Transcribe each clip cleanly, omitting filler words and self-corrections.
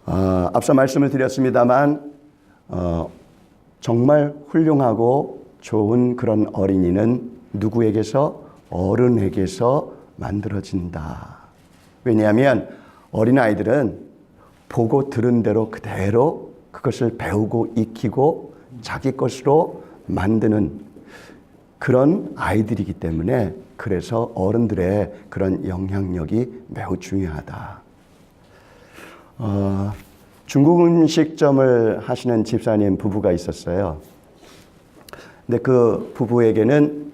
앞서 말씀을 드렸습니다만 정말 훌륭하고 좋은 그런 어린이는 누구에게서? 어른에게서 만들어진다. 왜냐하면 어린아이들은 보고 들은 대로 그대로 그것을 배우고 익히고 자기 것으로 만드는 그런 아이들이기 때문에 그래서 어른들의 그런 영향력이 매우 중요하다. 중국 음식점을 하시는 집사님 부부가 있었어요. 근데 그 부부에게는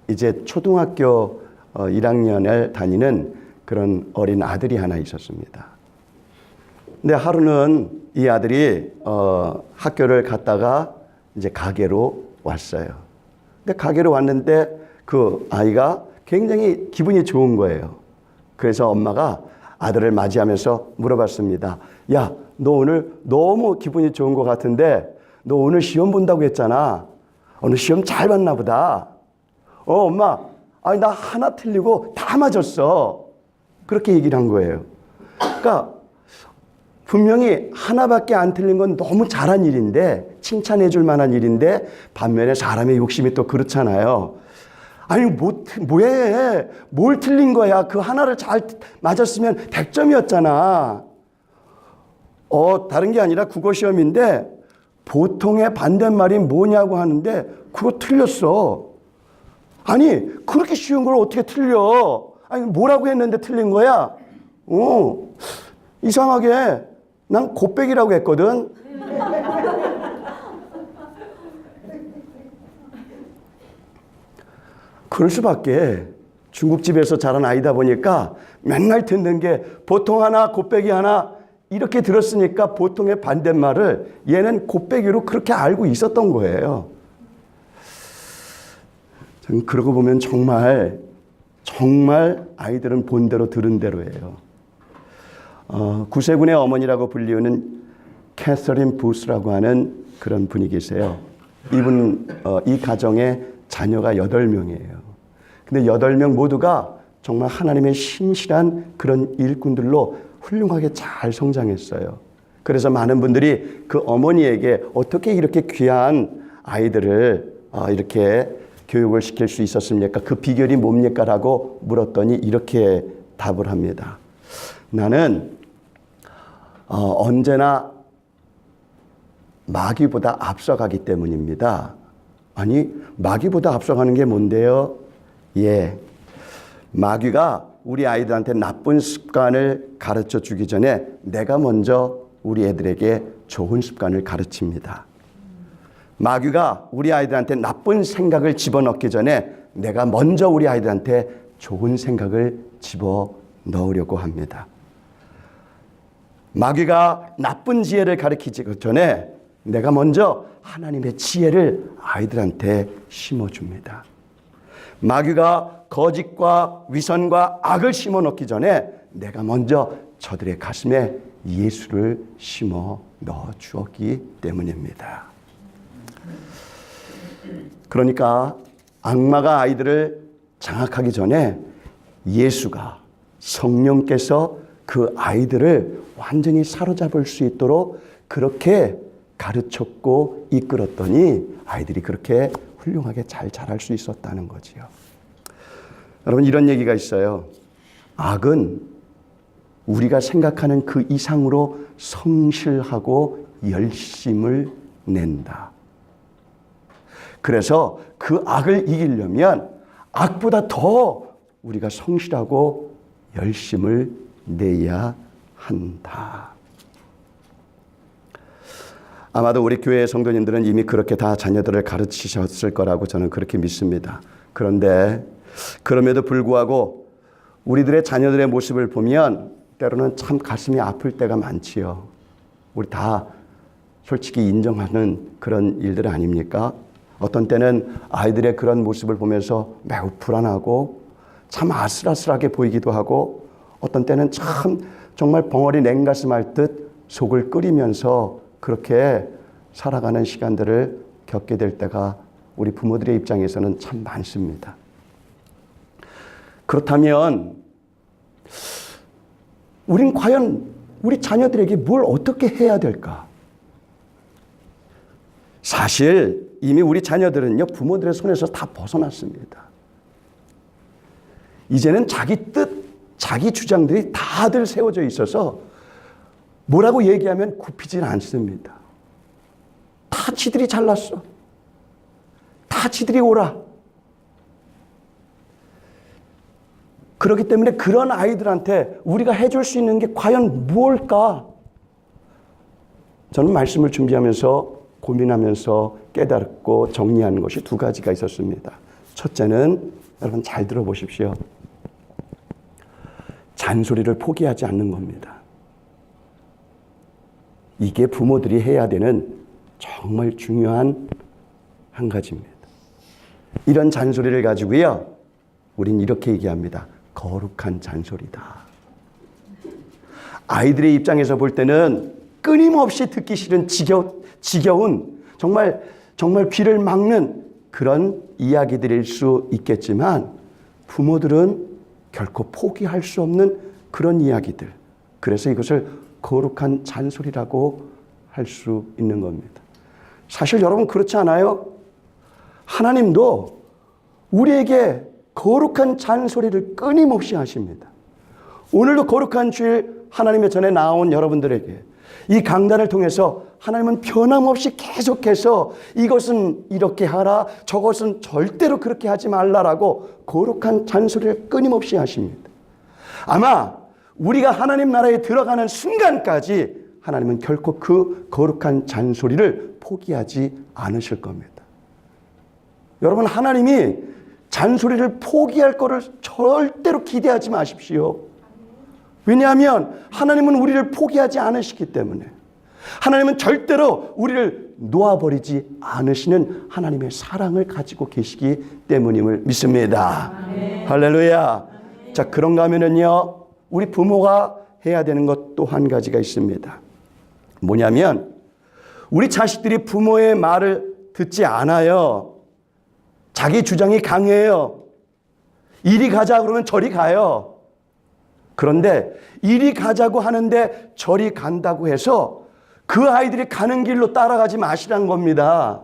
이제 초등학교 1학년을 다니는 그런 어린 아들이 하나 있었습니다. 근데 하루는 이 아들이 학교를 갔다가 이제 가게로 왔어요. 근데 가게로 왔는데 그 아이가 굉장히 기분이 좋은 거예요. 그래서 엄마가 아들을 맞이하면서 물어봤습니다. 야, 너 오늘 너무 기분이 좋은 것 같은데 너 오늘 시험 본다고 했잖아. 오늘 시험 잘 봤나 보다. 엄마, 아니 나 하나 틀리고 다 맞았어. 그렇게 얘기를 한 거예요. 그러니까 분명히 하나밖에 안 틀린 건 너무 잘한 일인데, 칭찬해 줄 만한 일인데, 반면에 사람의 욕심이 또 그렇잖아요. 아니 뭐해? 뭘 틀린 거야? 그 하나를 잘 맞았으면 100점이었잖아. 다른 게 아니라 국어 시험인데 보통의 반대말이 뭐냐고 하는데 그거 틀렸어. 아니 그렇게 쉬운 걸 어떻게 틀려? 아니 뭐라고 했는데 틀린 거야? 이상하게 난 곱빼기라고 했거든. 그럴 수밖에. 중국집에서 자란 아이다 보니까 맨날 듣는 게 보통 하나 곱빼기 하나 이렇게 들었으니까 보통의 반대말을 얘는 곱빼기로 그렇게 알고 있었던 거예요. 그러고 보면 정말 아이들은 본대로 들은 대로예요. 구세군의 어머니라고 불리우는 캐서린 부스라고 하는 그런 분이 계세요. 이분 이 가정에 자녀가 8명이에요. 근데 8명 모두가 정말 하나님의 신실한 그런 일꾼들로 훌륭하게 잘 성장했어요. 그래서 많은 분들이 그 어머니에게 어떻게 이렇게 귀한 아이들을 이렇게 교육을 시킬 수 있었습니까? 그 비결이 뭡니까? 라고 물었더니 이렇게 답을 합니다. 나는 언제나 마귀보다 앞서가기 때문입니다. 아니, 마귀보다 앞서가는 게 뭔데요? 마귀가 우리 아이들한테 나쁜 습관을 가르쳐 주기 전에 내가 먼저 우리 애들에게 좋은 습관을 가르칩니다. 마귀가 우리 아이들한테 나쁜 생각을 집어넣기 전에 내가 먼저 우리 아이들한테 좋은 생각을 집어넣으려고 합니다. 마귀가 나쁜 지혜를 가르치기 전에 내가 먼저 하나님의 지혜를 아이들한테 심어줍니다. 마귀가 거짓과 위선과 악을 심어넣기 전에 내가 먼저 저들의 가슴에 예수를 심어 넣어주었기 때문입니다. 그러니까 악마가 아이들을 장악하기 전에 예수가, 성령께서 그 아이들을 완전히 사로잡을 수 있도록 그렇게 가르쳤고 이끌었더니 아이들이 그렇게 훌륭하게 잘 자랄 수 있었다는 거지요. 여러분, 이런 얘기가 있어요. 악은 우리가 생각하는 그 이상으로 성실하고 열심을 낸다. 그래서 그 악을 이기려면 악보다 더 우리가 성실하고 열심을 내야 한다. 아마도 우리 교회의 성도님들은 이미 그렇게 다 자녀들을 가르치셨을 거라고 저는 그렇게 믿습니다. 그런데 그럼에도 불구하고 우리들의 자녀들의 모습을 보면 때로는 참 가슴이 아플 때가 많지요. 우리 다 솔직히 인정하는 그런 일들 아닙니까? 어떤 때는 아이들의 그런 모습을 보면서 매우 불안하고 참 아슬아슬하게 보이기도 하고, 어떤 때는 참 정말 벙어리 냉가슴 할 듯 속을 끓이면서 그렇게 살아가는 시간들을 겪게 될 때가 우리 부모들의 입장에서는 참 많습니다. 그렇다면 우린 과연 우리 자녀들에게 뭘 어떻게 해야 될까? 사실 이미 우리 자녀들은요, 부모들의 손에서 다 벗어났습니다. 이제는 자기 뜻, 자기 주장들이 다들 세워져 있어서 뭐라고 얘기하면 굽히질 않습니다. 다 지들이 잘났어. 다 지들이 옳아. 그렇기 때문에 그런 아이들한테 우리가 해줄 수 있는 게 과연 무엇일까? 저는 말씀을 준비하면서 고민하면서 깨달았고 정리하는 것이 두 가지가 있었습니다. 첫째는 여러분 잘 들어보십시오. 잔소리를 포기하지 않는 겁니다. 이게 부모들이 해야 되는 정말 중요한 한 가지입니다. 이런 잔소리를 가지고요, 우린 이렇게 얘기합니다. 거룩한 잔소리다. 아이들의 입장에서 볼 때는 끊임없이 듣기 싫은 지겨운 정말 귀를 막는 그런 이야기들일 수 있겠지만 부모들은 결코 포기할 수 없는 그런 이야기들. 그래서 이것을 거룩한 잔소리라고 할 수 있는 겁니다. 사실 여러분 그렇지 않아요? 하나님도 우리에게 거룩한 잔소리를 끊임없이 하십니다. 오늘도 거룩한 주일 하나님의 전에 나온 여러분들에게 이 강단을 통해서 하나님은 변함없이 계속해서 이것은 이렇게 하라, 저것은 절대로 그렇게 하지 말라라고 거룩한 잔소리를 끊임없이 하십니다. 아마 우리가 하나님 나라에 들어가는 순간까지 하나님은 결코 그 거룩한 잔소리를 포기하지 않으실 겁니다. 여러분, 하나님이 잔소리를 포기할 거를 절대로 기대하지 마십시오. 왜냐하면 하나님은 우리를 포기하지 않으시기 때문에, 하나님은 절대로 우리를 놓아버리지 않으시는 하나님의 사랑을 가지고 계시기 때문임을 믿습니다. 할렐루야. 자, 그런가 하면은요, 우리 부모가 해야 되는 것 또 한 가지가 있습니다. 뭐냐면 우리 자식들이 부모의 말을 듣지 않아요. 자기 주장이 강해요. 이리 가자 그러면 저리 가요. 그런데 이리 가자고 하는데 저리 간다고 해서 그 아이들이 가는 길로 따라가지 마시란 겁니다.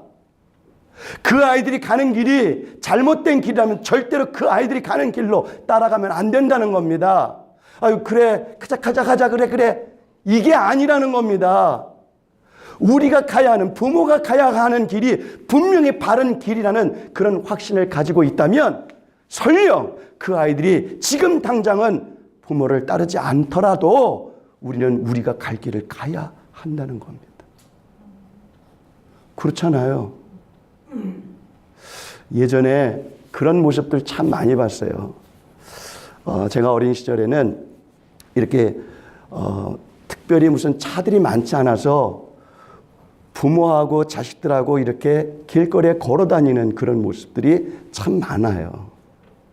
그 아이들이 가는 길이 잘못된 길이라면 절대로 그 아이들이 가는 길로 따라가면 안 된다는 겁니다. 아유, 그래, 가자, 그래. 이게 아니라는 겁니다. 우리가 가야 하는, 부모가 가야 하는 길이 분명히 바른 길이라는 그런 확신을 가지고 있다면 설령 그 아이들이 지금 당장은 부모를 따르지 않더라도 우리는 우리가 갈 길을 가야 한다는 겁니다. 그렇잖아요. 예전에 그런 모습들 참 많이 봤어요. 제가 어린 시절에는 이렇게 특별히 무슨 차들이 많지 않아서 부모하고 자식들하고 이렇게 길거리에 걸어 다니는 그런 모습들이 참 많아요.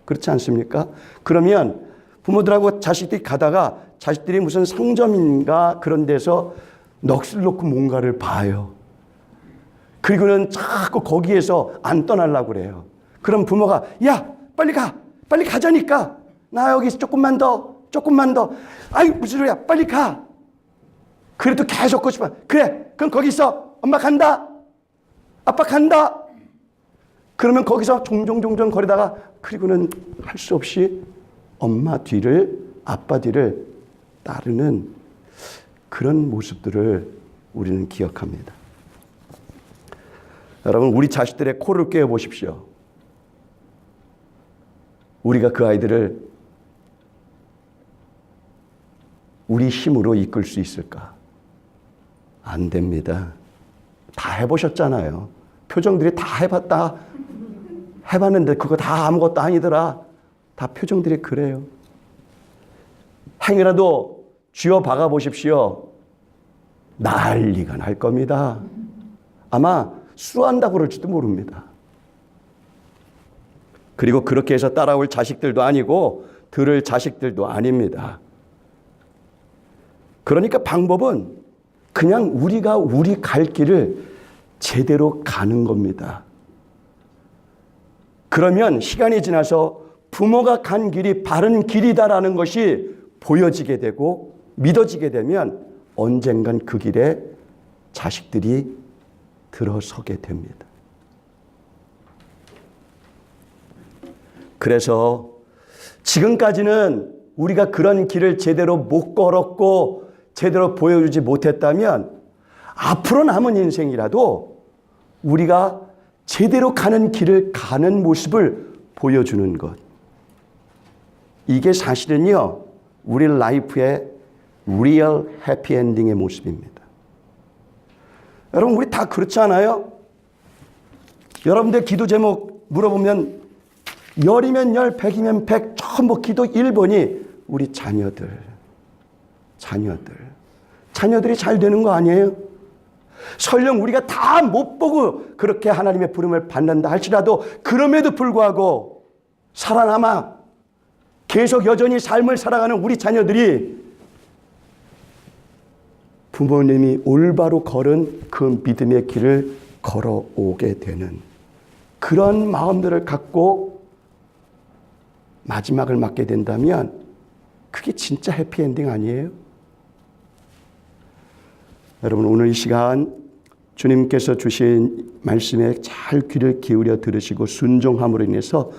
그렇지 않습니까? 그러면 부모들하고 자식들이 가다가 자식들이 무슨 상점인가 그런 데서 넋을 놓고 뭔가를 봐요. 그리고는 자꾸 거기에서 안 떠나려고 그래요. 그럼 부모가 야, 빨리 가자니까. 나 여기서 조금만 더. 아이, 무슨 소리야, 빨리 가. 그래도 계속 꼬집어. 그래, 그럼 거기 있어. 엄마 간다. 아빠 간다. 그러면 거기서 종종 거리다가 그리고는 할 수 없이 엄마 뒤를, 아빠 뒤를 따르는 그런 모습들을 우리는 기억합니다. 여러분, 우리 자식들의 코를 꿰어 보십시오. 우리가 그 아이들을 우리 힘으로 이끌 수 있을까? 안 됩니다. 다 해보셨잖아요. 표정들이 다 해봤는데 그거 다 아무것도 아니더라. 다 표정들이 그래요. 행이라도 쥐어 박아 보십시오. 난리가 날 겁니다. 아마 수한다고 그럴지도 모릅니다. 그리고 그렇게 해서 따라올 자식들도 아니고 들을 자식들도 아닙니다. 그러니까 방법은 그냥 우리가 우리 갈 길을 제대로 가는 겁니다. 그러면 시간이 지나서 부모가 간 길이 바른 길이다라는 것이 보여지게 되고 믿어지게 되면 언젠간 그 길에 자식들이 들어서게 됩니다. 그래서 지금까지는 우리가 그런 길을 제대로 못 걸었고 제대로 보여주지 못했다면 앞으로 남은 인생이라도 우리가 제대로 가는 길을 가는 모습을 보여주는 것. 이게 사실은요, 우리 라이프의 리얼 해피엔딩의 모습입니다. 여러분, 우리 다 그렇지 않아요? 여러분들 기도 제목 물어보면 10이면 10, 100이면 100, 전부 기도 1번이 우리 자녀들이 잘 되는 거 아니에요? 설령 우리가 다 못 보고 그렇게 하나님의 부름을 받는다 할지라도 그럼에도 불구하고 살아남아 계속 여전히 삶을 살아가는 우리 자녀들이 부모님이 올바로 걸은 그 믿음의 길을 걸어오게 되는 그런 마음들을 갖고 마지막을 맞게 된다면 그게 진짜 해피엔딩 아니에요? 여러분, 오늘 이 시간 주님께서 주신 말씀에 잘 귀를 기울여 들으시고 순종함으로 인해서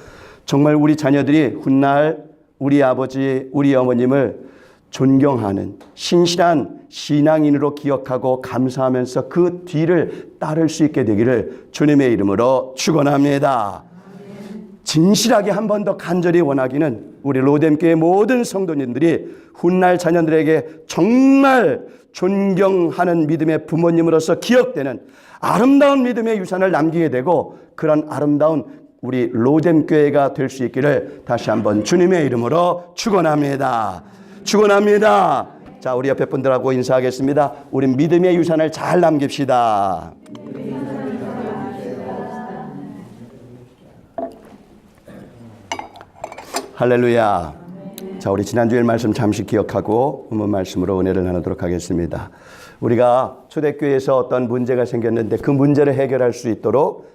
정말 우리 자녀들이 훗날 우리 아버지, 우리 어머님을 존경하는 신실한 신앙인으로 기억하고 감사하면서 그 뒤를 따를 수 있게 되기를 주님의 이름으로 축원합니다. 진실하게 한 번 더 간절히 원하기는 우리 로뎀교회 모든 성도님들이 훗날 자녀들에게 정말 존경하는 믿음의 부모님으로서 기억되는 아름다운 믿음의 유산을 남기게 되고 그런 아름다운 우리 로뎀교회가 될 수 있기를 다시 한번 주님의 이름으로 축원합니다. 축원합니다. 자, 우리 옆에 분들하고 인사하겠습니다. 우리 믿음의 유산을 잘 남깁시다. 할렐루야. 자, 우리 지난주일 말씀 잠시 기억하고 본문 말씀으로 은혜를 나누도록 하겠습니다. 우리가 초대교회에서 어떤 문제가 생겼는데 그 문제를 해결할 수 있도록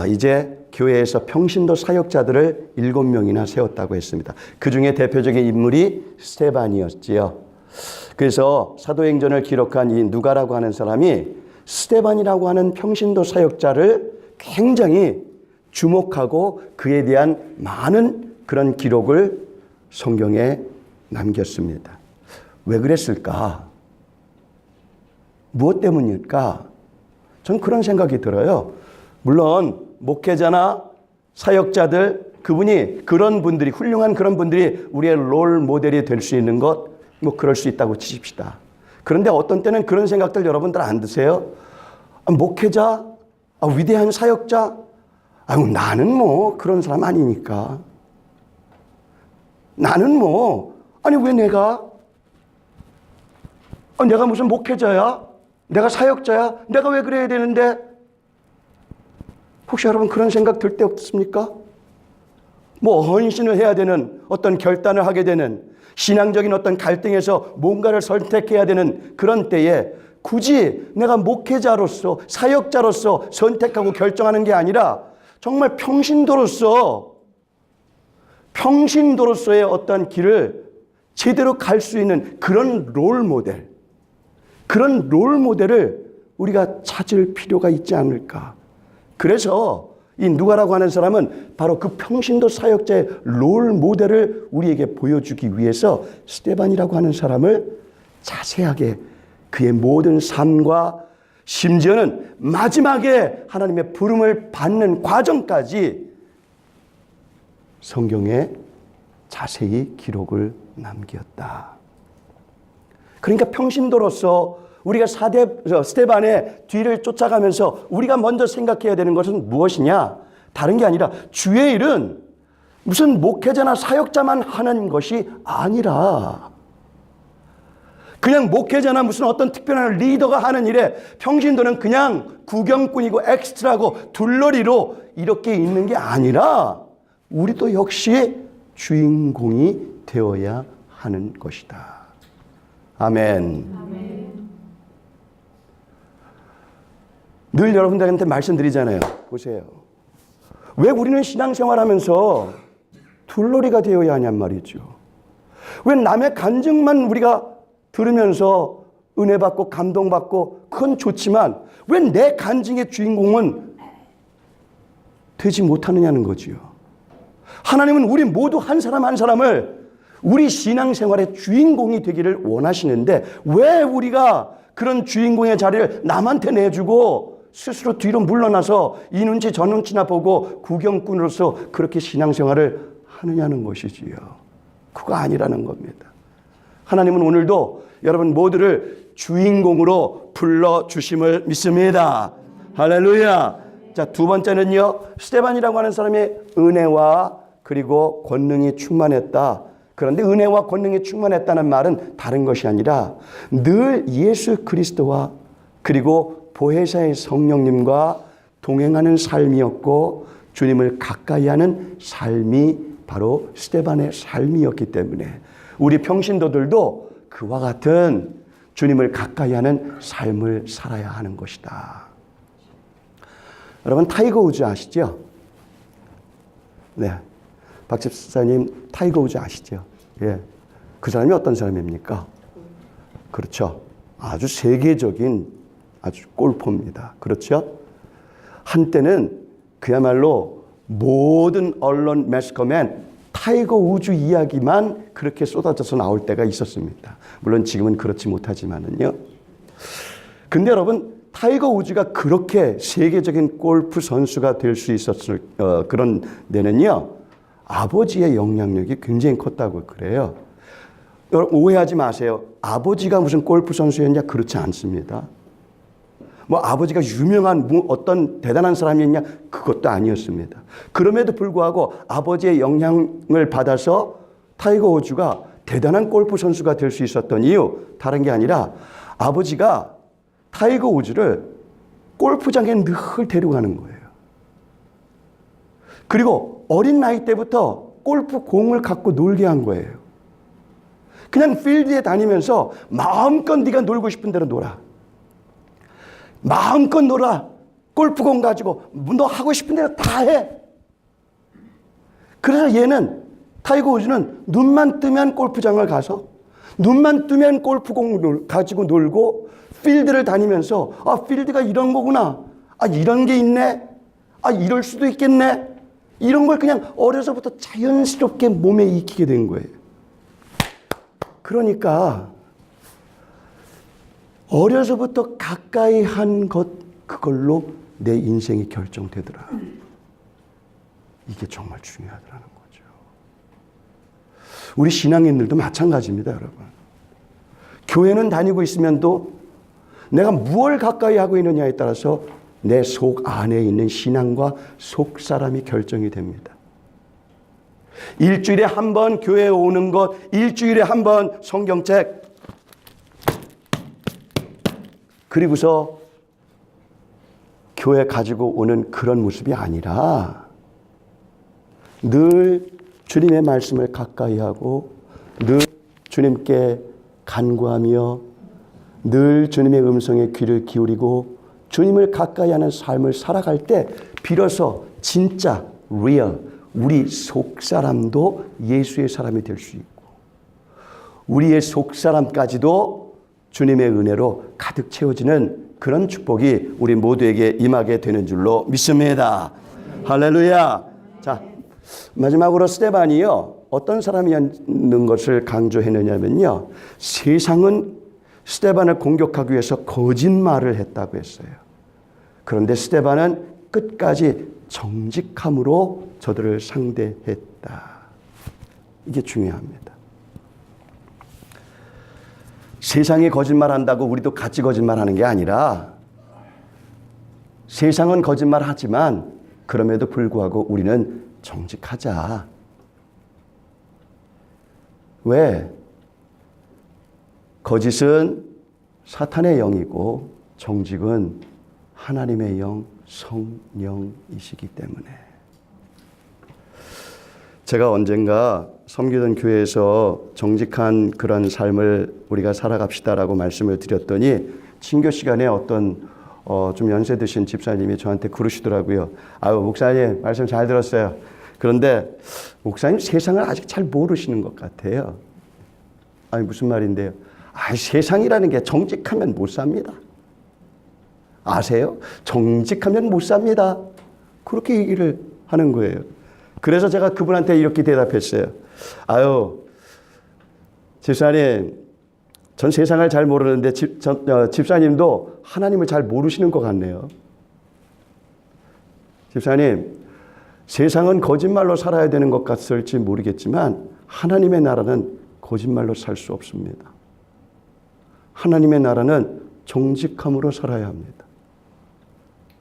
이제 교회에서 평신도 사역자들을 7명이나 세웠다고 했습니다. 그 중에 대표적인 인물이 스데반이었지요. 그래서 사도행전을 기록한 이 누가라고 하는 사람이 스데반이라고 하는 평신도 사역자를 굉장히 주목하고 그에 대한 많은 그런 기록을 성경에 남겼습니다. 왜 그랬을까? 무엇 때문일까? 전 그런 생각이 들어요. 물론 목회자나 사역자들 그분이 그런 분들이 훌륭한 그런 분들이 우리의 롤 모델이 될 수 있는 것 뭐 그럴 수 있다고 치십시다. 그런데 어떤 때는 그런 생각들 여러분들 안 드세요? 목회자, 위대한 사역자, 나는 뭐 그런 사람 아니니까. 나는 뭐 아니 왜 내가 무슨 목회자야? 내가 사역자야? 내가 왜 그래야 되는데? 혹시 여러분 그런 생각 들 때 없습니까? 뭐 헌신을 해야 되는 어떤 결단을 하게 되는 신앙적인 어떤 갈등에서 뭔가를 선택해야 되는 그런 때에 굳이 내가 목회자로서 사역자로서 선택하고 결정하는 게 아니라 정말 평신도로서의 어떤 길을 제대로 갈 수 있는 그런 롤 모델을 우리가 찾을 필요가 있지 않을까. 그래서 이 누가라고 하는 사람은 바로 그 평신도 사역자의 롤 모델을 우리에게 보여주기 위해서 스데반이라고 하는 사람을 자세하게 그의 모든 삶과 심지어는 마지막에 하나님의 부름을 받는 과정까지 성경에 자세히 기록을 남겼다. 그러니까 평신도로서 우리가 스데반의 뒤를 쫓아가면서 우리가 먼저 생각해야 되는 것은 무엇이냐? 다른 게 아니라 주의 일은 무슨 목회자나 사역자만 하는 것이 아니라 그냥 목회자나 무슨 어떤 특별한 리더가 하는 일에 평신도는 그냥 구경꾼이고 엑스트라고 둘러리로 이렇게 있는 게 아니라 우리도 역시 주인공이 되어야 하는 것이다. 아멘. 늘 여러분들한테 말씀드리잖아요. 보세요. 왜 우리는 신앙생활하면서 둘러리가 되어야 하냔 말이죠. 왜 남의 간증만 우리가 들으면서 은혜 받고 감동 받고 그건 좋지만 왜 내 간증의 주인공은 되지 못하느냐는 거지요. 하나님은 우리 모두 한 사람 한 사람을 우리 신앙생활의 주인공이 되기를 원하시는데 왜 우리가 그런 주인공의 자리를 남한테 내주고 스스로 뒤로 물러나서 이 눈치 저 눈치나 보고 구경꾼으로서 그렇게 신앙생활을 하느냐는 것이지요. 그거 아니라는 겁니다. 하나님은 오늘도 여러분 모두를 주인공으로 불러주심을 믿습니다. 할렐루야. 자, 두 번째는요, 스데반이라고 하는 사람이 은혜와 그리고 권능이 충만했다. 그런데 은혜와 권능이 충만했다는 말은 다른 것이 아니라 늘 예수 그리스도와 그리고 보혜사의 성령님과 동행하는 삶이었고 주님을 가까이 하는 삶이 바로 스데반의 삶이었기 때문에 우리 평신도들도 그와 같은 주님을 가까이 하는 삶을 살아야 하는 것이다. 여러분 타이거 우즈 아시죠? 네, 박 집사님 타이거 우즈 아시죠? 예, 그 사람이 어떤 사람입니까? 그렇죠. 아주 세계적인 아주 골퍼입니다. 그렇죠? 한때는 그야말로 모든 언론 매스컴엔 타이거 우즈 이야기만 그렇게 쏟아져서 나올 때가 있었습니다. 물론 지금은 그렇지 못하지만은요. 근데 여러분 타이거 우즈가 그렇게 세계적인 골프 선수가 될 수 있었을 그런 데는요. 아버지의 영향력이 굉장히 컸다고 그래요. 여러분 오해하지 마세요. 아버지가 무슨 골프 선수였냐? 그렇지 않습니다. 뭐 아버지가 유명한 어떤 대단한 사람이었냐? 그것도 아니었습니다. 그럼에도 불구하고 아버지의 영향을 받아서 타이거 우즈가 대단한 골프 선수가 될 수 있었던 이유 다른 게 아니라 아버지가 타이거 우즈를 골프장에 늘 데리고 가는 거예요. 그리고 어린 나이 때부터 골프 공을 갖고 놀게 한 거예요. 그냥 필드에 다니면서 마음껏 네가 놀고 싶은 대로 놀아. 마음껏 놀아. 골프공 가지고 너 하고 싶은 대로 다 해. 그래서 얘는 타이거 우즈는 눈만 뜨면 골프장을 가서 눈만 뜨면 골프공을 가지고 놀고 필드를 다니면서 아 필드가 이런 거구나. 아 이런 게 있네. 아 이럴 수도 있겠네. 이런 걸 그냥 어려서부터 자연스럽게 몸에 익히게 된 거예요. 그러니까 어려서부터 가까이 한 것 그걸로 내 인생이 결정되더라. 이게 정말 중요하더라는 거죠. 우리 신앙인들도 마찬가지입니다, 여러분. 교회는 다니고 있으면도 내가 무엇을 가까이 하고 있느냐에 따라서 내 속 안에 있는 신앙과 속 사람이 결정이 됩니다. 일주일에 한 번 교회에 오는 것, 일주일에 한 번 성경책, 그리고서 교회 가지고 오는 그런 모습이 아니라 늘 주님의 말씀을 가까이 하고 늘 주님께 간구하며 늘 주님의 음성에 귀를 기울이고 주님을 가까이 하는 삶을 살아갈 때 비로소 진짜 real 우리 속사람도 예수의 사람이 될 수 있고 우리의 속사람까지도 주님의 은혜로 가득 채워지는 그런 축복이 우리 모두에게 임하게 되는 줄로 믿습니다. 할렐루야. 자, 마지막으로 스데반이요. 어떤 사람이었는 것을 강조했느냐면요. 세상은 스데반을 공격하기 위해서 거짓말을 했다고 했어요. 그런데 스데반은 끝까지 정직함으로 저들을 상대했다. 이게 중요합니다. 세상이 거짓말한다고 우리도 같이 거짓말하는 게 아니라 세상은 거짓말하지만 그럼에도 불구하고 우리는 정직하자. 왜? 거짓은 사탄의 영이고 정직은 하나님의 영, 성령이시기 때문에. 제가 언젠가 섬기던 교회에서 정직한 그런 삶을 우리가 살아갑시다라고 말씀을 드렸더니 친교 시간에 어떤 좀 연세 드신 집사님이 저한테 그러시더라고요. 아유 목사님 말씀 잘 들었어요. 그런데 목사님 세상을 아직 잘 모르시는 것 같아요. 아니 무슨 말인데요? 세상이라는 게 정직하면 못 삽니다. 아세요? 정직하면 못 삽니다. 그렇게 얘기를 하는 거예요. 그래서 제가 그분한테 이렇게 대답했어요. 집사님, 전 세상을 잘 모르는데 집사님도 하나님을 잘 모르시는 것 같네요. 집사님, 세상은 거짓말로 살아야 되는 것 같을지 모르겠지만 하나님의 나라는 거짓말로 살 수 없습니다. 하나님의 나라는 정직함으로 살아야 합니다.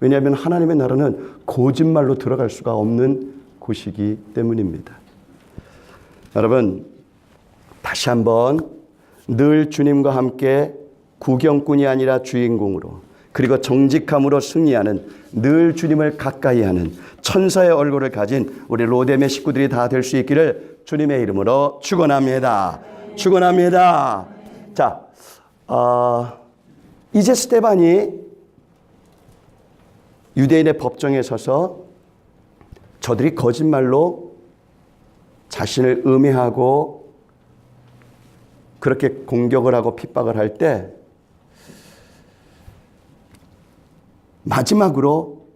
왜냐하면 하나님의 나라는 거짓말로 들어갈 수가 없는 곳이기 때문입니다. 여러분, 다시 한번 늘 주님과 함께 구경꾼이 아니라 주인공으로, 그리고 정직함으로 승리하는, 늘 주님을 가까이 하는 천사의 얼굴을 가진 우리 로뎀의 식구들이 다 될 수 있기를 주님의 이름으로 축원합니다. 축원합니다. 자, 이제 스데반이 유대인의 법정에 서서 저들이 거짓말로 자신을 음해하고 그렇게 공격을 하고 핍박을 할 때 마지막으로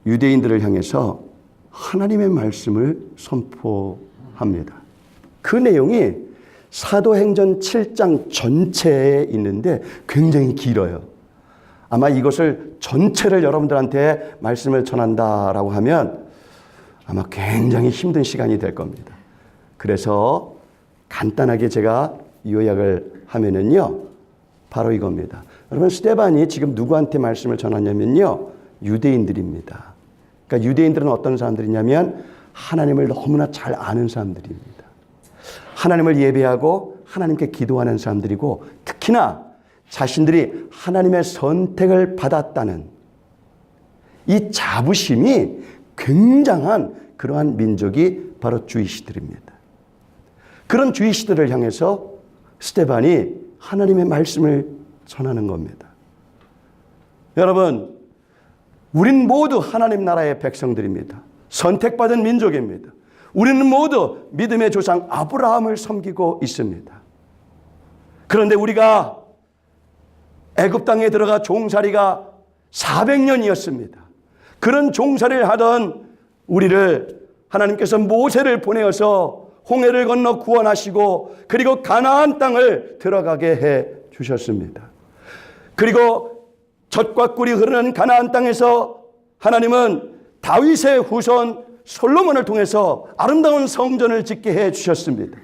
유대인들을 향해서 하나님의 말씀을 선포합니다. 그 내용이 사도행전 7장 전체에 있는데 굉장히 길어요. 아마 이것을 전체를 여러분들한테 말씀을 전한다라고 하면 아마 굉장히 힘든 시간이 될 겁니다. 그래서 간단하게 제가 요약을 하면은요, 바로 이겁니다. 여러분, 스데반이 지금 누구한테 말씀을 전하냐면요, 유대인들입니다. 그러니까 유대인들은 어떤 사람들이냐면 하나님을 너무나 잘 아는 사람들입니다. 하나님을 예배하고 하나님께 기도하는 사람들이고, 특히나 자신들이 하나님의 선택을 받았다는 이 자부심이 굉장한 그러한 민족이 바로 주이시들입니다. 그런 주이시들을 향해서 스데반이 하나님의 말씀을 전하는 겁니다. 여러분, 우린 모두 하나님 나라의 백성들입니다. 선택받은 민족입니다. 우리는 모두 믿음의 조상 아브라함을 섬기고 있습니다. 그런데 우리가 애굽 땅에 들어가 종살이가 400년이었습니다. 그런 종살이를 하던 우리를 하나님께서 모세를 보내어서 홍해를 건너 구원하시고, 그리고 가나안 땅을 들어가게 해 주셨습니다. 그리고 젖과 꿀이 흐르는 가나안 땅에서 하나님은 다윗의 후손 솔로몬을 통해서 아름다운 성전을 짓게 해 주셨습니다.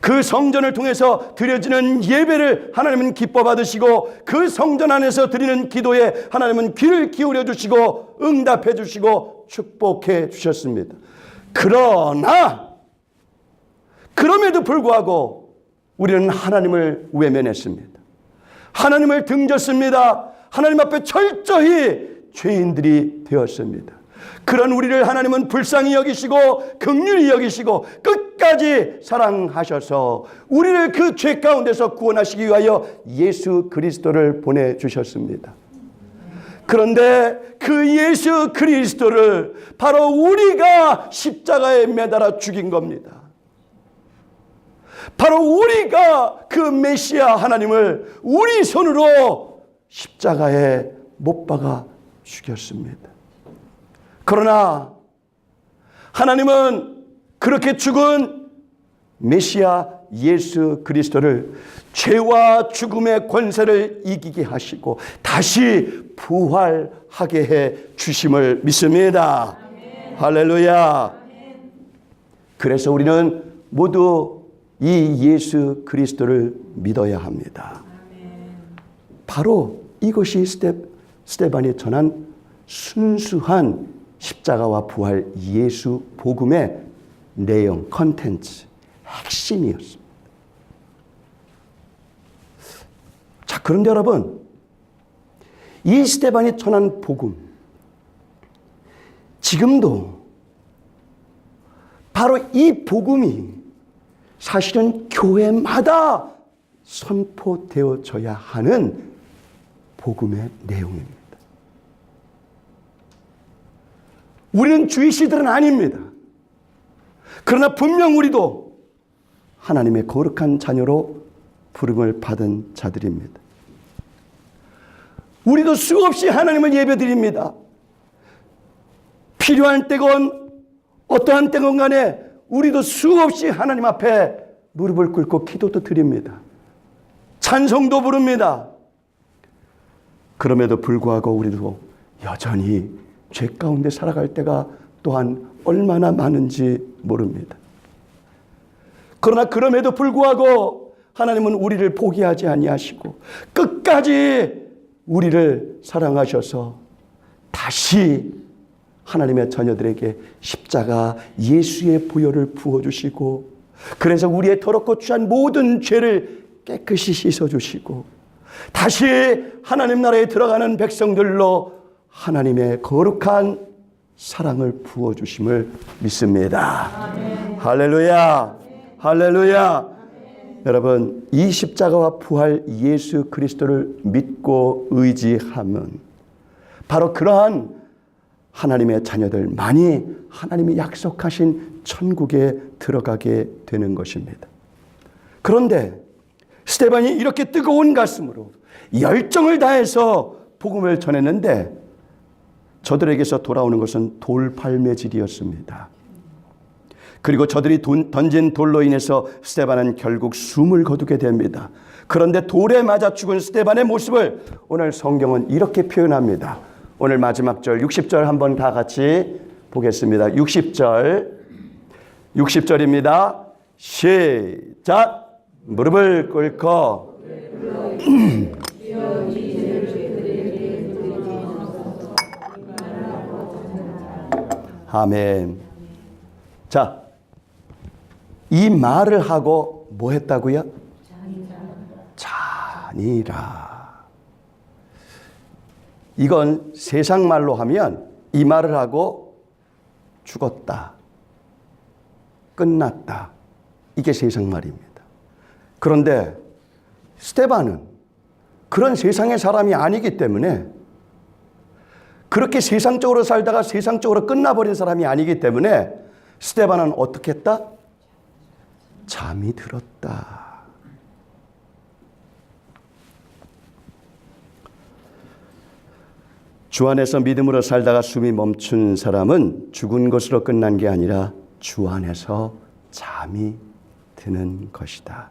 그 성전을 통해서 드려지는 예배를 하나님은 기뻐 받으시고, 그 성전 안에서 드리는 기도에 하나님은 귀를 기울여 주시고 응답해 주시고 축복해 주셨습니다. 그럼에도 불구하고 우리는 하나님을 외면했습니다. 하나님을 등졌습니다. 하나님 앞에 철저히 죄인들이 되었습니다. 그런 우리를 하나님은 불쌍히 여기시고 긍휼히 여기시고 끝까지 사랑하셔서 우리를 그 죄 가운데서 구원하시기 위하여 예수 그리스도를 보내주셨습니다. 그런데 그 예수 그리스도를 바로 우리가 십자가에 매달아 죽인 겁니다. 바로 우리가 그 메시아 하나님을 우리 손으로 십자가에 못 박아 죽였습니다. 그러나 하나님은 그렇게 죽은 메시아 예수 그리스도를 죄와 죽음의 권세를 이기게 하시고 다시 부활하게 해 주심을 믿습니다. 아멘. 할렐루야. 아멘. 그래서 우리는 모두 이 예수 그리스도를 믿어야 합니다. 아멘. 바로 이것이 스데반이 전한 순수한 십자가와 부활 예수 복음의 내용, 컨텐츠, 핵심이었습니다. 자, 그런데 여러분, 이 스데반이 전한 복음, 지금도 바로 이 복음이 사실은 교회마다 선포되어져야 하는 복음의 내용입니다. 우리는 주이시들은 아닙니다. 그러나 분명 우리도 하나님의 거룩한 자녀로 부름을 받은 자들입니다. 우리도 수없이 하나님을 예배드립니다. 필요한 때건 어떠한 때건 간에 우리도 수없이 하나님 앞에 무릎을 꿇고 기도도 드립니다. 찬송도 부릅니다. 그럼에도 불구하고 우리도 여전히 죄 가운데 살아갈 때가 또한 얼마나 많은지 모릅니다. 그러나 그럼에도 불구하고 하나님은 우리를 포기하지 아니하시고 끝까지 우리를 사랑하셔서 다시 하나님의 자녀들에게 십자가 예수의 보혈을 부어주시고, 그래서 우리의 더럽고 추한 모든 죄를 깨끗이 씻어주시고 다시 하나님 나라에 들어가는 백성들로 하나님의 거룩한 사랑을 부어주심을 믿습니다. 아멘. 할렐루야, 할렐루야. 아멘. 여러분, 이 십자가와 부활 예수 그리스도를 믿고 의지하면 바로 그러한 하나님의 자녀들만이 하나님이 약속하신 천국에 들어가게 되는 것입니다. 그런데 스데반이 이렇게 뜨거운 가슴으로 열정을 다해서 복음을 전했는데 저들에게서 돌아오는 것은 돌팔매질이었습니다. 그리고 저들이 던진 돌로 인해서 스데반은 결국 숨을 거두게 됩니다. 그런데 돌에 맞아 죽은 스데반의 모습을 오늘 성경은 이렇게 표현합니다. 오늘 마지막 절 60절 한번 다 같이 보겠습니다. 60절입니다. 시작. 무릎을 꿇고 아멘. 자, 이 말을 하고 뭐 했다고요? 잔이라. 이건 세상 말로 하면 이 말을 하고 죽었다, 끝났다, 이게 세상 말입니다. 그런데 스데반은 그런 세상의 사람이 아니기 때문에, 그렇게 세상적으로 살다가 세상적으로 끝나버린 사람이 아니기 때문에 스데반은 어떻게 했다? 잠이 들었다. 주 안에서 믿음으로 살다가 숨이 멈춘 사람은 죽은 것으로 끝난 게 아니라 주 안에서 잠이 드는 것이다.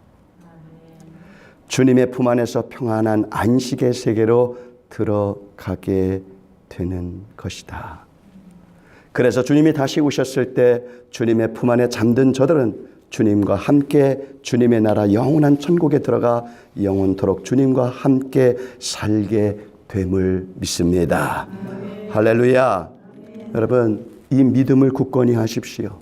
주님의 품 안에서 평안한 안식의 세계로 들어가게 되는 것이다. 그래서 주님이 다시 오셨을 때 주님의 품 안에 잠든 저들은 주님과 함께 주님의 나라 영원한 천국에 들어가 영원토록 주님과 함께 살게 됨을 믿습니다. 할렐루야. 여러분, 이 믿음을 굳건히 하십시오.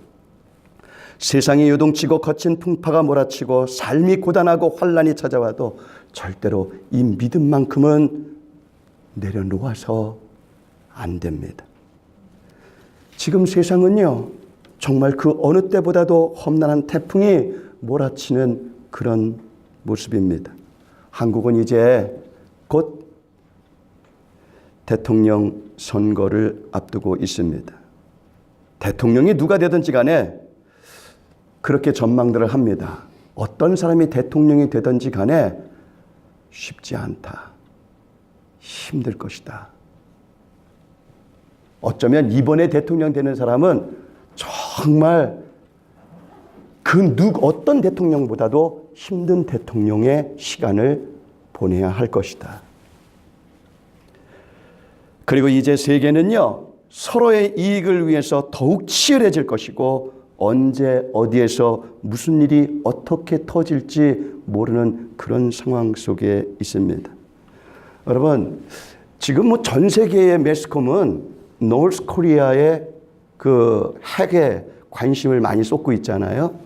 세상이 요동치고 거친 풍파가 몰아치고 삶이 고단하고 환난이 찾아와도 절대로 이 믿음만큼은 내려놓아서 안 됩니다. 지금 세상은요, 정말 그 어느 때보다도 험난한 태풍이 몰아치는 그런 모습입니다. 한국은 이제 곧 대통령 선거를 앞두고 있습니다. 대통령이 누가 되든지 간에 그렇게 전망들을 합니다. 어떤 사람이 대통령이 되든지 간에 쉽지 않다, 힘들 것이다. 어쩌면 이번에 대통령 되는 사람은 정말 어떤 대통령보다도 힘든 대통령의 시간을 보내야 할 것이다. 그리고 이제 세계는요, 서로의 이익을 위해서 더욱 치열해질 것이고 언제 어디에서 무슨 일이 어떻게 터질지 모르는 그런 상황 속에 있습니다. 여러분, 지금 뭐 전 세계의 매스컴은 노스 코리아의 그 핵에 관심을 많이 쏟고 있잖아요.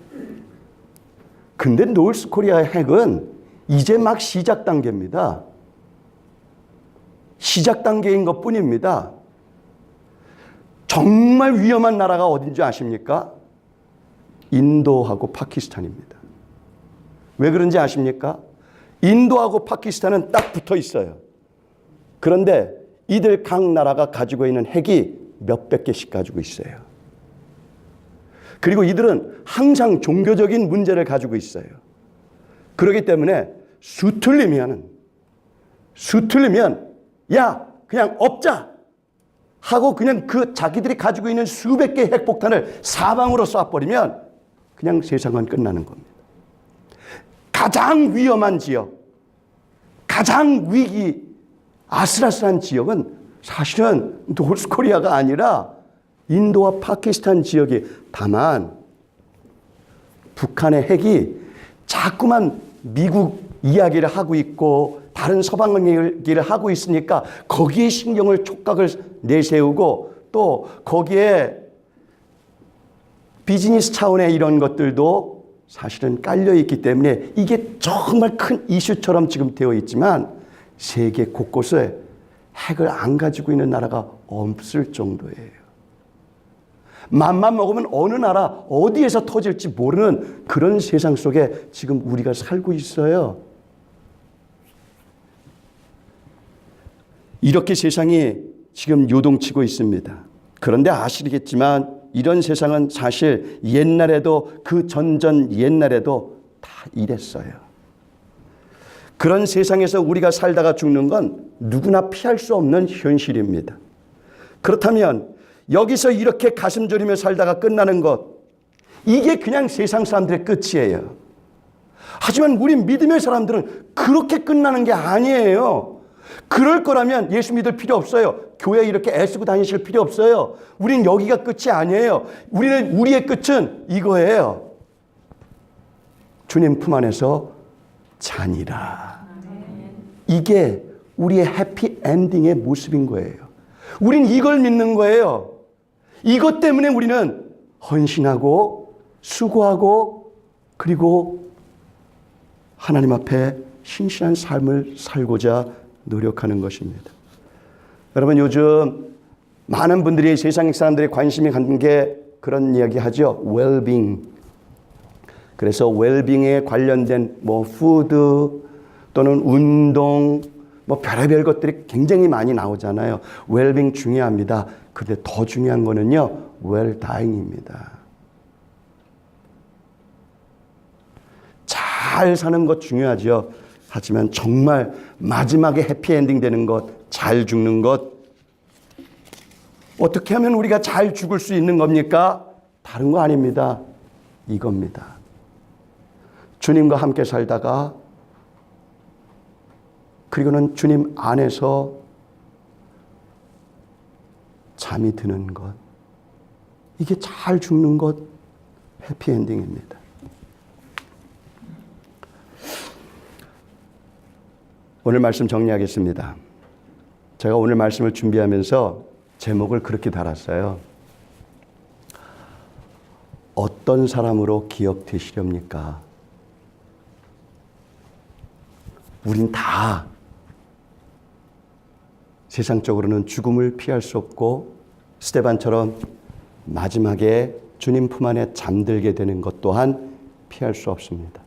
근데 노스 코리아의 핵은 이제 막 시작 단계입니다. 시작 단계인 것 뿐입니다. 정말 위험한 나라가 어딘지 아십니까? 인도하고 파키스탄입니다. 왜 그런지 아십니까? 인도하고 파키스탄은 딱 붙어 있어요. 그런데 이들 각 나라가 가지고 있는 핵이 몇백 개씩 가지고 있어요. 그리고 이들은 항상 종교적인 문제를 가지고 있어요. 그렇기 때문에 수틀리면 야 그냥 없자 하고 그냥 그 자기들이 가지고 있는 수백 개의 핵폭탄을 사방으로 쏴버리면 그냥 세상은 끝나는 겁니다. 가장 위험한 지역, 가장 위기 아슬아슬한 지역은 사실은 노스코리아가 아니라 인도와 파키스탄 지역이, 다만 북한의 핵이 자꾸만 미국 이야기를 하고 있고 다른 서방 얘기를 하고 있으니까 거기에 신경을 촉각을 내세우고 또 거기에 비즈니스 차원의 이런 것들도 사실은 깔려 있기 때문에 이게 정말 큰 이슈처럼 지금 되어 있지만 세계 곳곳에 핵을 안 가지고 있는 나라가 없을 정도예요. 맘만 먹으면 어느 나라 어디에서 터질지 모르는 그런 세상 속에 지금 우리가 살고 있어요. 이렇게 세상이 지금 요동치고 있습니다. 그런데 아시겠지만 이런 세상은 사실 옛날에도 그 전전 옛날에도 다 이랬어요. 그런 세상에서 우리가 살다가 죽는 건 누구나 피할 수 없는 현실입니다. 그렇다면 여기서 이렇게 가슴 졸이며 살다가 끝나는 것, 이게 그냥 세상 사람들의 끝이에요. 하지만 우리 믿음의 사람들은 그렇게 끝나는 게 아니에요. 그럴 거라면 예수 믿을 필요 없어요. 교회 이렇게 애쓰고 다니실 필요 없어요. 우린 여기가 끝이 아니에요. 우리의 끝은 이거예요. 주님 품 안에서 자니라. 이게 우리의 해피 엔딩의 모습인 거예요. 우린 이걸 믿는 거예요. 이것 때문에 우리는 헌신하고 수고하고 그리고 하나님 앞에 신실한 삶을 살고자 노력하는 것입니다. 여러분, 요즘 많은 분들이 세상 사람들이 관심이 갖는 게 그런 이야기 하죠. 웰빙. 그래서 웰빙에 관련된 푸드 또는 운동 별의별 것들이 굉장히 많이 나오잖아요. 웰빙 중요합니다. 그런데 더 중요한 거는요, 웰다잉입니다. 잘 사는 것 중요하죠. 하지만 정말 마지막에 해피엔딩 되는 것, 잘 죽는 것, 어떻게 하면 우리가 잘 죽을 수 있는 겁니까? 다른 거 아닙니다. 이겁니다. 주님과 함께 살다가 그리고는 주님 안에서 잠이 드는 것, 이게 잘 죽는 것, 해피엔딩입니다. 오늘 말씀 정리하겠습니다. 제가 오늘 말씀을 준비하면서 제목을 그렇게 달았어요. 어떤 사람으로 기억되시렵니까? 우린 다 세상적으로는 죽음을 피할 수 없고 스데반처럼 마지막에 주님 품 안에 잠들게 되는 것 또한 피할 수 없습니다.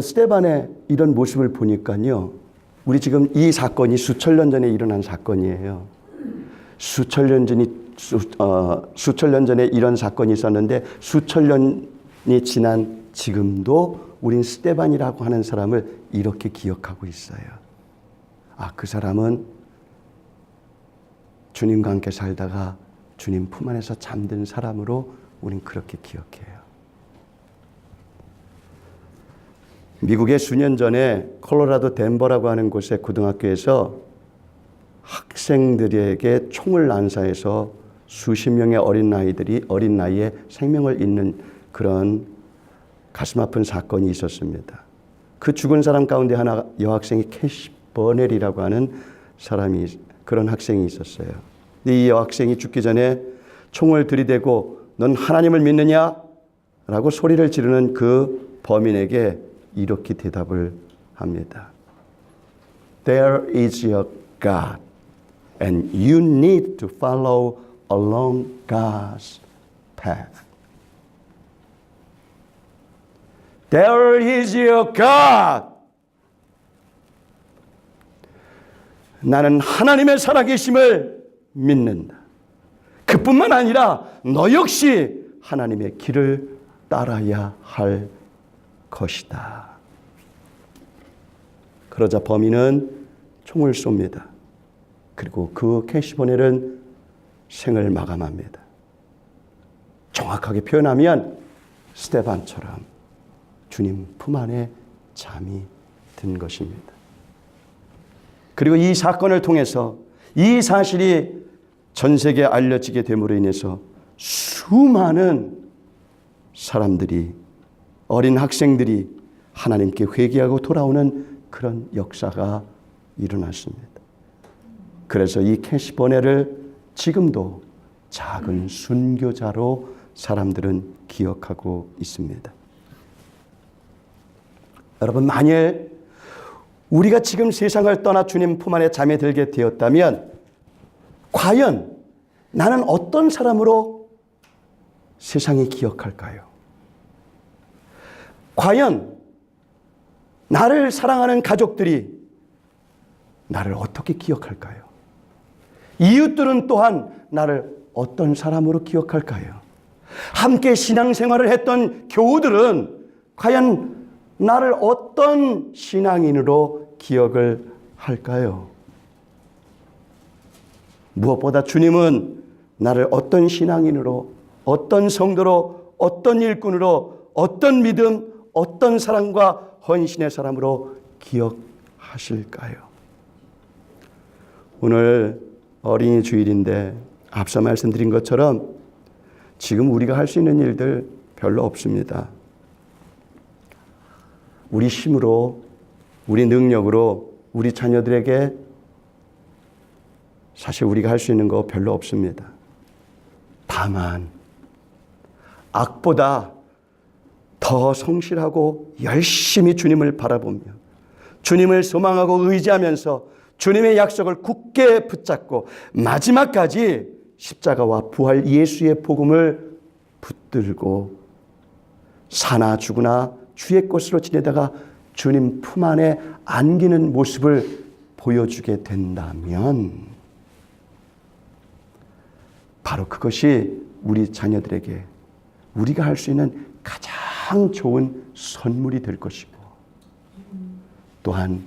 스데반의 이런 모습을 보니까요, 우리 지금 이 사건이 수천 년 전에 일어난 사건이에요. 수천 년 전에 이런 사건이 있었는데 수천 년이 지난 지금도 우린 스데반이라고 하는 사람을 이렇게 기억하고 있어요. 아, 그 사람은 주님과 함께 살다가 주님 품 안에서 잠든 사람으로 우린 그렇게 기억해요. 미국의 수년 전에 콜로라도 덴버라고 하는 곳의 고등학교에서 학생들에게 총을 난사해서 수십 명의 어린 나이에 생명을 잃는 그런 가슴 아픈 사건이 있었습니다. 그 죽은 사람 가운데 하나 여학생이 캐시 버넬이라고 하는 그런 학생이 있었어요. 이 여학생이 죽기 전에 총을 들이대고 넌 하나님을 믿느냐? 라고 소리를 지르는 그 범인에게 이렇게 대답을 합니다. There is a God and you need to follow along God's path. There is your God. 나는 하나님의 살아계심을 믿는다. 그뿐만 아니라 너 역시 하나님의 길을 따라야 할 것이다. 그러자 범인은 총을 쏩니다. 그리고 그 캐시보넬은 생을 마감합니다. 정확하게 표현하면 스데반처럼 주님 품 안에 잠이 든 것입니다. 그리고 이 사건을 통해서 이 사실이 전 세계에 알려지게 됨으로 인해서 수많은 사람들이, 어린 학생들이 하나님께 회개하고 돌아오는 그런 역사가 일어났습니다. 그래서 이 캐시보넬을 지금도 작은 순교자로 사람들은 기억하고 있습니다. 여러분, 만일 우리가 지금 세상을 떠나 주님 품 안에 잠에 들게 되었다면 과연 나는 어떤 사람으로 세상이 기억할까요? 과연 나를 사랑하는 가족들이 나를 어떻게 기억할까요? 이웃들은 또한 나를 어떤 사람으로 기억할까요? 함께 신앙생활을 했던 교우들은 과연 나를 어떤 신앙인으로 기억을 할까요? 무엇보다 주님은 나를 어떤 신앙인으로, 어떤 성도로, 어떤 일꾼으로, 어떤 믿음, 어떤 사랑과 헌신의 사람으로 기억하실까요? 오늘 어린이 주일인데 앞서 말씀드린 것처럼 지금 우리가 할 수 있는 일들 별로 없습니다. 우리 힘으로, 우리 능력으로 우리 자녀들에게 사실 우리가 할 수 있는 거 별로 없습니다. 다만 악보다 더 성실하고 열심히 주님을 바라보며 주님을 소망하고 의지하면서 주님의 약속을 굳게 붙잡고 마지막까지 십자가와 부활 예수의 복음을 붙들고 사나 죽으나 주의 것으로 지내다가 주님 품 안에 안기는 모습을 보여주게 된다면 바로 그것이 우리 자녀들에게 우리가 할 수 있는 가장 좋은 선물이 될 것이고, 또한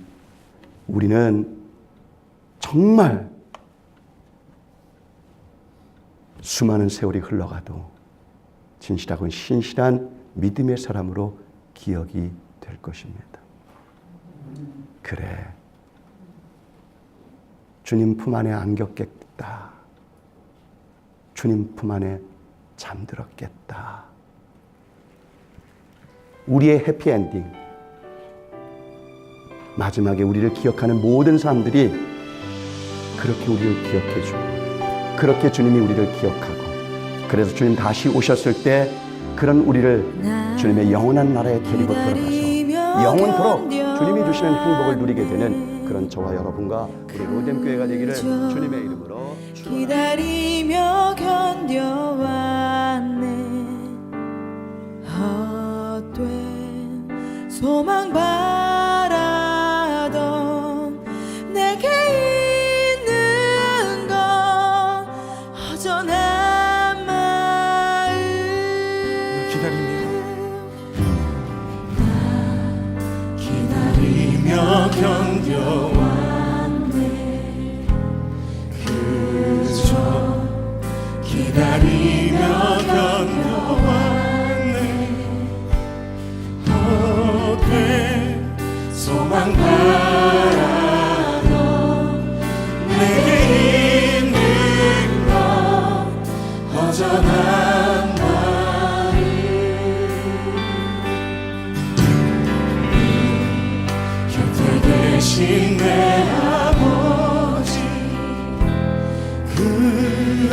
우리는 정말 수많은 세월이 흘러가도 진실하고 신실한 믿음의 사람으로 기억이 될 것입니다. 그래, 주님 품 안에 안겼겠다. 주님 품 안에 잠들었겠다. 우리의 해피엔딩, 마지막에 우리를 기억하는 모든 사람들이 그렇게 우리를 기억해주고, 그렇게 주님이 우리를 기억하고, 그래서 주님 다시 오셨을 때 그런 우리를 주님의 영원한 나라에 데리고 들어가서 영원토록 주님이 주시는 행복을 누리게 되는 그런 저와 여러분과 우리 로뎀교회가 되기를 주님의 이름으로 기다리며 견뎌왔네. 헛된 소망 바라던 내게 있는 건 허전한 마음. 기다리며 견뎌왔네. 그저 기다리며 견뎌왔네. 헛된 소망 바라던 내게 있는 건 허전한 대신 내 아버지 그의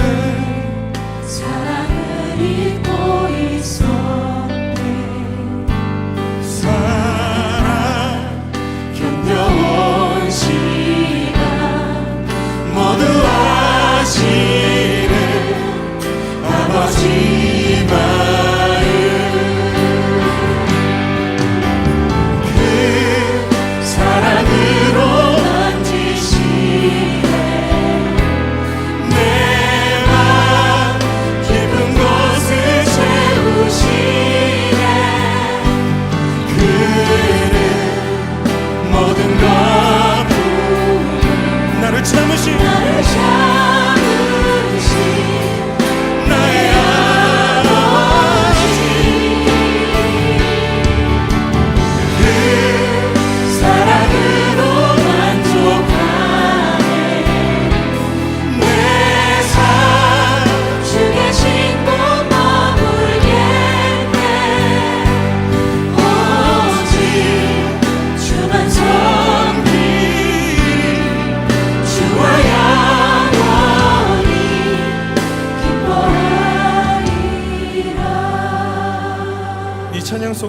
사랑을 잊고 있었네. 사랑 견뎌온 시간 모두 아시는 아버지 마음. 사랑으로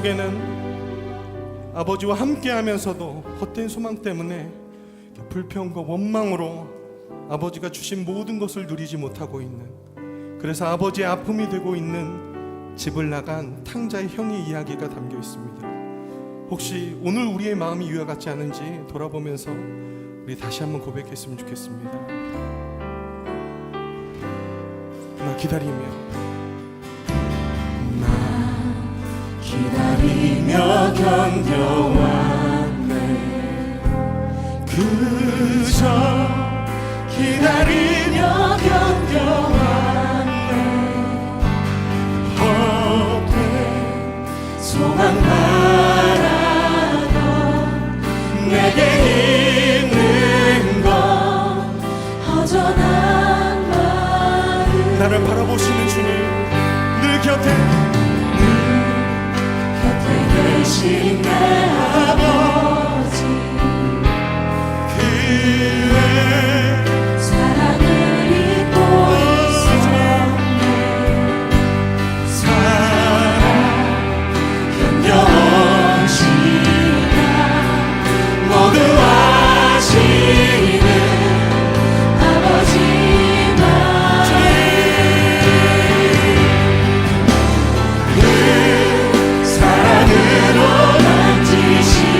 속에는 아버지와 함께 하면서도 헛된 소망 때문에 불평과 원망으로 아버지가 주신 모든 것을 누리지 못하고 있는, 그래서 아버지의 아픔이 되고 있는 집을 나간 탕자의 형의 이야기가 담겨 있습니다. 혹시 오늘 우리의 마음이 이와 같지 않은지 돌아보면서 우리 다시 한번 고백했으면 좋겠습니다. 나 기다리며 기다리며 견뎌왔네. 그저 기다리며 견뎌왔네. 헛된 소망 바라던 내게 있는 건 허전한 마음 나를 바라보시는 주님, 늘 곁에 계신 내 아버지 그의 사랑을 잊고 있었네. 사랑 견뎌온 시간 모두 아시는 아버지만 그 사랑으로 만지시네.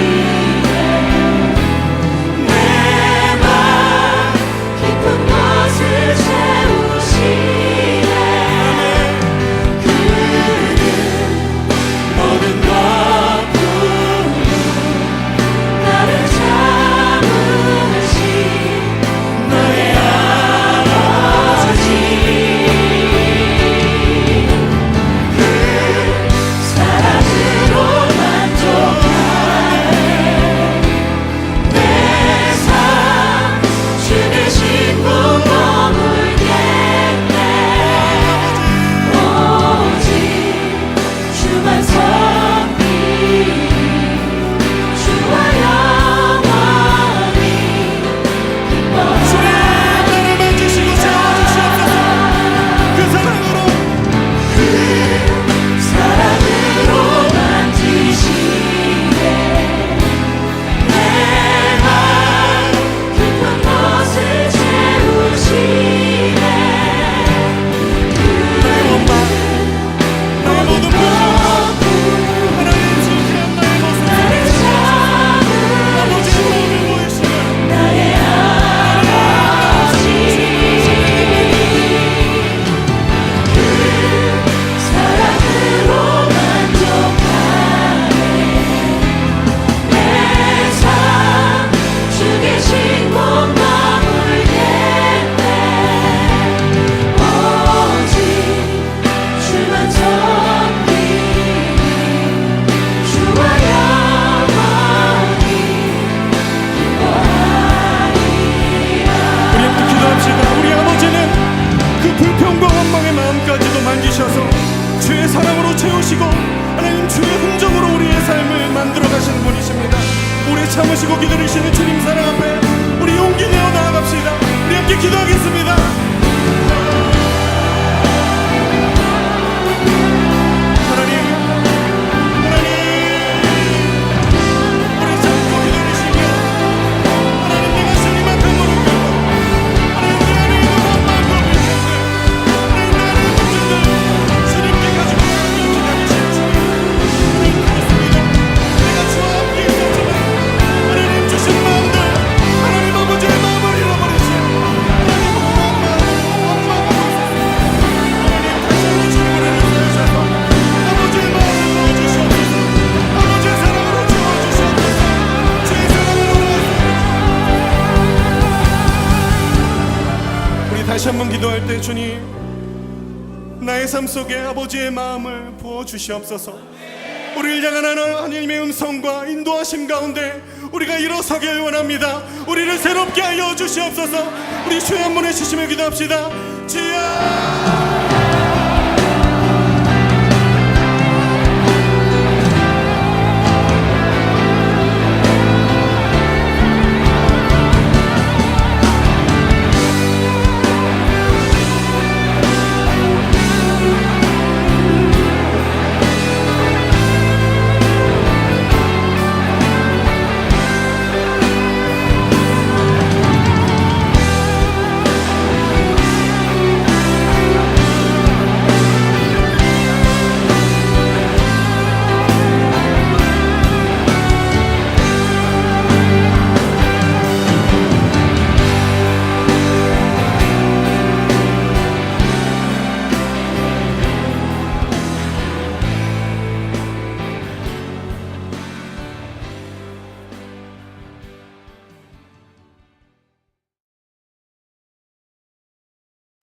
내 맘 깊은 곳을 채우시네. 그는 모든 것 나를 잡으신 너의 아버지. 그 사랑으로 만족하네. 내 삶 주의 신부 머물겠네. 오직 주만 섬기니 주와 영원히 주의 나를 만지시고 채워주시옵소서. 그 사랑으로 사랑으로 만지시네. 내 맘 깊은 곳을 채우시네. 나의 원망, 나의 모든 부족, 하나님 진실한 나의 모습, 나를 아버지의 잡으신 마음을 보이시는 나의 아버지 사랑으로 만족하네. 내 삶 주의 신봉 머물겠네. 오직 주만 섬기니 주와 영원히 우리 함께 기도합시다. 우리 아버지는 그 불평과 원망의 마음까지도 만지셔서 주의 사랑으로 채우시고 하나님 주의 흔적으로 우리의 삶을 만들어 가시는 분이십니다. 오래 참으시고 기다리시는 주님 사랑 앞에 우리 용기 내어 나아갑시다. 우리 함께 기도하겠습니다. 하나님, 하나님, 우리 참고 기다리시며 하나님 내가 주님한테 무릎 꿇고 하나님 내 안에 있는 원망과 불평들 하나님 내 안에 있는 문제들 주님께 가지고 기다리시는 주님, 하나님 그렇습니다. 내가 주와 함께 있었지만 하나님 주신 마음들 하나님 아버지의 마음을 잃어버리신 하나님 원망하고 하나님 다시 한번 주님을 인사하셔서 아버지의 마음을 부어주시옵소서. 아버지의 사랑으로 채워주시옵소서. 주의 사랑으로 우리 다시 한번 기도할 때 주님, 나의 삶 속에 아버지의 마음을 부어주시옵소서. 우리를 향한 하나님의 음성과 인도하심 가운데 우리가 일어서길 원합니다. 우리를 새롭게 하여 주시옵소서. 우리 주의 한 번의 시심에 기도합시다. 주여